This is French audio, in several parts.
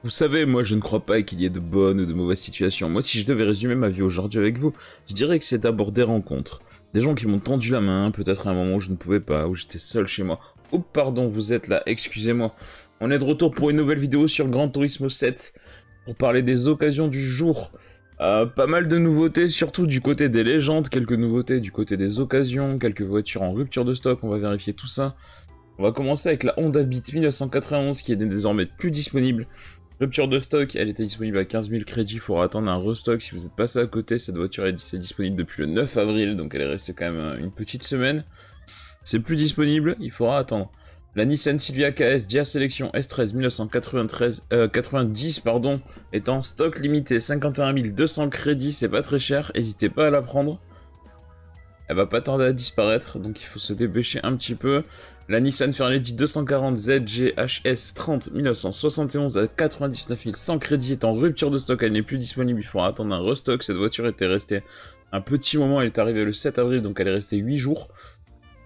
Vous savez, moi je ne crois pas qu'il y ait de bonnes ou de mauvaises situations. Moi, si je devais résumer ma vie aujourd'hui avec vous, je dirais que c'est d'abord des rencontres. Des gens qui m'ont tendu la main, peut-être à un moment où je ne pouvais pas, où j'étais seul chez moi. Oh pardon, vous êtes là, excusez-moi. On est de retour pour une nouvelle vidéo sur Gran Turismo 7, pour parler des occasions du jour. Pas mal de nouveautés, surtout du côté des légendes, quelques nouveautés du côté des occasions, quelques voitures en rupture de stock, on va vérifier tout ça. On va commencer avec la Honda Beat 1991 qui est désormais plus disponible. Rupture de stock, elle était disponible à 15 000 crédits, il faudra attendre un restock si vous êtes passé à côté. Cette voiture est disponible depuis le 9 avril, donc elle est restée quand même une petite semaine. C'est plus disponible, il faudra attendre. La Nissan Silvia KS Dia Selection S13 1990 est en stock limité, 51 200 crédits, c'est pas très cher, n'hésitez pas à la prendre. Elle va pas tarder à disparaître, donc il faut se dépêcher un petit peu. La Nissan Fairlady 240 ZG HS 30 1971 à 99 100 crédits est en rupture de stock, elle n'est plus disponible, il faudra attendre un restock. Cette voiture était restée un petit moment, elle est arrivée le 7 avril, donc elle est restée 8 jours.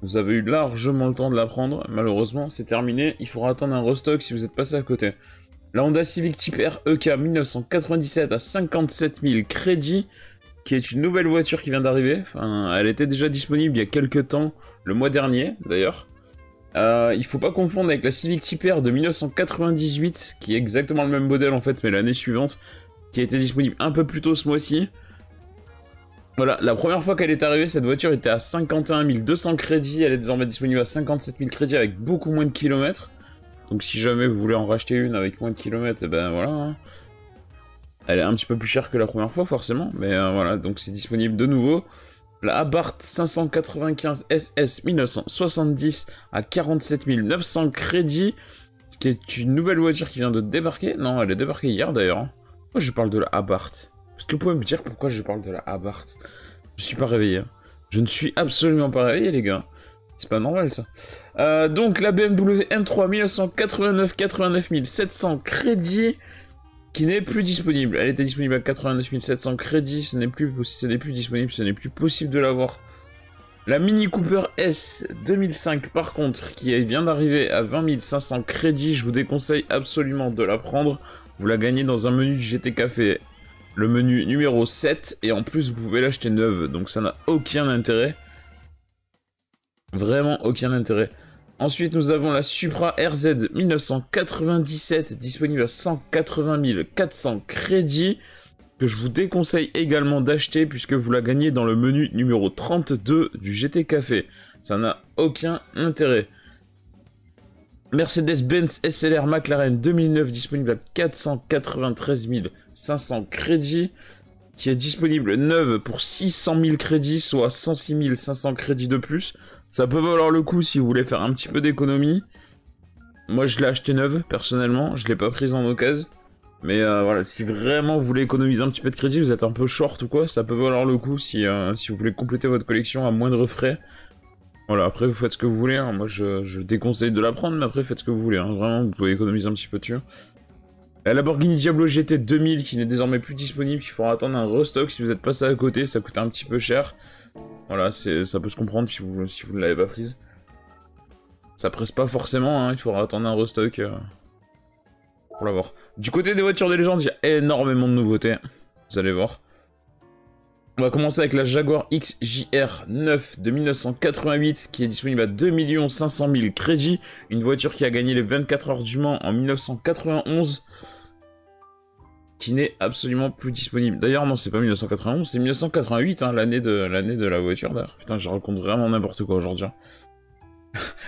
Vous avez eu largement le temps de la prendre, malheureusement c'est terminé, il faudra attendre un restock si vous êtes passé à côté. La Honda Civic Type R EK 1997 à 57 000 crédits, qui est une nouvelle voiture qui vient d'arriver. Enfin, elle était déjà disponible il y a quelques temps, le mois dernier d'ailleurs. Il faut pas confondre avec la Civic Type R de 1998, qui est exactement le même modèle en fait, mais l'année suivante, qui a été disponible un peu plus tôt ce mois-ci. Voilà, la première fois qu'elle est arrivée, cette voiture était à 51 200 crédits, elle est désormais disponible à 57 000 crédits avec beaucoup moins de kilomètres. Donc si jamais vous voulez en racheter une avec moins de kilomètres, et ben voilà. Hein. Elle est un petit peu plus chère que la première fois forcément, mais voilà, donc c'est disponible de nouveau. La Abarth 595 SS 1970 à 47 900 crédits, qui est une nouvelle voiture qui vient de débarquer. Non, elle est débarquée hier d'ailleurs. Pourquoi je parle de la Abarth? Est-ce que vous pouvez me dire pourquoi je parle de la Abarth? Je suis pas réveillé. Je ne suis absolument pas réveillé, les gars. C'est pas normal, ça. Donc, la BMW M3 1989 89 700 crédits, qui n'est plus disponible. Elle était disponible à 89 700 crédits, ce n'est plus disponible, ce n'est plus possible de l'avoir. La Mini Cooper S 2005 par contre, qui vient d'arriver à 20 500 crédits, je vous déconseille absolument de la prendre. Vous la gagnez dans un menu GT Café, le menu numéro 7, et en plus vous pouvez l'acheter neuve, donc ça n'a aucun intérêt. Vraiment aucun intérêt. Ensuite, nous avons la Supra RZ 1997, disponible à 180 400 crédits, que je vous déconseille également d'acheter, puisque vous la gagnez dans le menu numéro 32 du GT Café. Ça n'a aucun intérêt. Mercedes-Benz SLR McLaren 2009, disponible à 493 500 crédits, qui est disponible neuve pour 600 000 crédits, soit 106 500 crédits de plus. Ça peut valoir le coup si vous voulez faire un petit peu d'économie. Moi je l'ai acheté neuve, personnellement, je l'ai pas prise en occasion. Mais voilà, si vraiment vous voulez économiser un petit peu de crédit, vous êtes un peu short ou quoi, ça peut valoir le coup si vous voulez compléter votre collection à moindre frais. Voilà, après vous faites ce que vous voulez, hein. Moi je déconseille de la prendre, mais après faites ce que vous voulez, hein. Vraiment vous pouvez économiser un petit peu dessus. La Lamborghini Diablo GT 2000 qui n'est désormais plus disponible, il faudra attendre un restock si vous êtes passé à côté, ça coûte un petit peu cher. Voilà, ça peut se comprendre si vous ne l'avez pas prise. Ça presse pas forcément, hein, il faudra attendre un restock pour l'avoir. Du côté des voitures des légendes, il y a énormément de nouveautés, vous allez voir. On va commencer avec la Jaguar XJR 9 de 1988 qui est disponible à 2 500 000 crédits. Une voiture qui a gagné les 24 heures du Mans en 1991. Qui n'est absolument plus disponible. D'ailleurs, non, c'est pas 1991, c'est 1988, hein, l'année de la voiture, d'ailleurs. Putain, je raconte vraiment n'importe quoi aujourd'hui.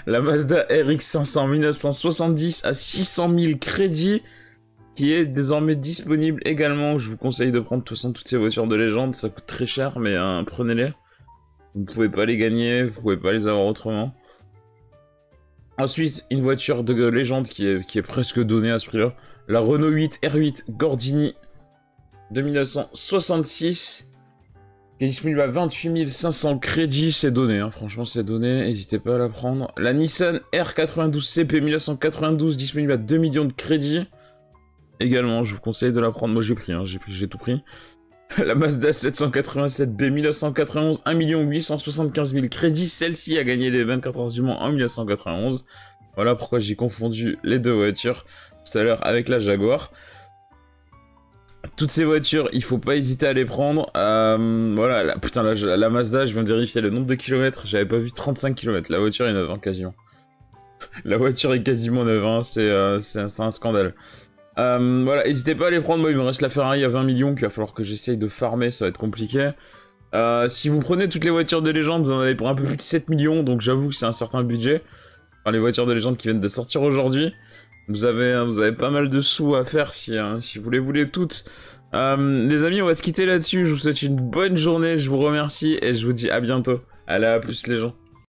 La Mazda RX500 1970 à 600 000 crédits, qui est désormais disponible également. Je vous conseille de prendre de toute façon toutes ces voitures de légende, ça coûte très cher, mais prenez-les. Vous ne pouvez pas les gagner, vous pouvez pas les avoir autrement. Ensuite, une voiture de légende qui est presque donnée à ce prix-là. La Renault 8 R8 Gordini de 1966, qui est disponible à 28 500 crédits, c'est donné, hein. Franchement c'est donné, n'hésitez pas à la prendre. La Nissan R92 CP 1992, disponible à 2 millions de crédits, également, je vous conseille de la prendre, moi j'ai pris, hein, j'ai tout pris. La Mazda 787B 1991, 1 875 000 crédits, celle-ci a gagné les 24 heures du Mans en 1991. Voilà pourquoi j'ai confondu les deux voitures tout à l'heure avec la Jaguar. Toutes ces voitures, il faut pas hésiter à les prendre. Voilà, putain, la Mazda, je viens de vérifier le nombre de kilomètres. J'avais pas vu 35 km. La voiture est neuve, hein, quasiment. La voiture est quasiment neuve, hein, c'est un scandale. Voilà, n'hésitez pas à les prendre. Moi, il me reste la Ferrari à 20 millions qu'il va falloir que j'essaye de farmer, ça va être compliqué. Si vous prenez toutes les voitures de légende, vous en avez pour un peu plus de 7 millions, donc j'avoue que c'est un certain budget. Enfin, les voitures de légende qui viennent de sortir aujourd'hui. Vous avez pas mal de sous à faire si vous les voulez toutes. Les amis, on va se quitter là-dessus. Je vous souhaite une bonne journée, je vous remercie et je vous dis à bientôt. Allez, à plus les gens.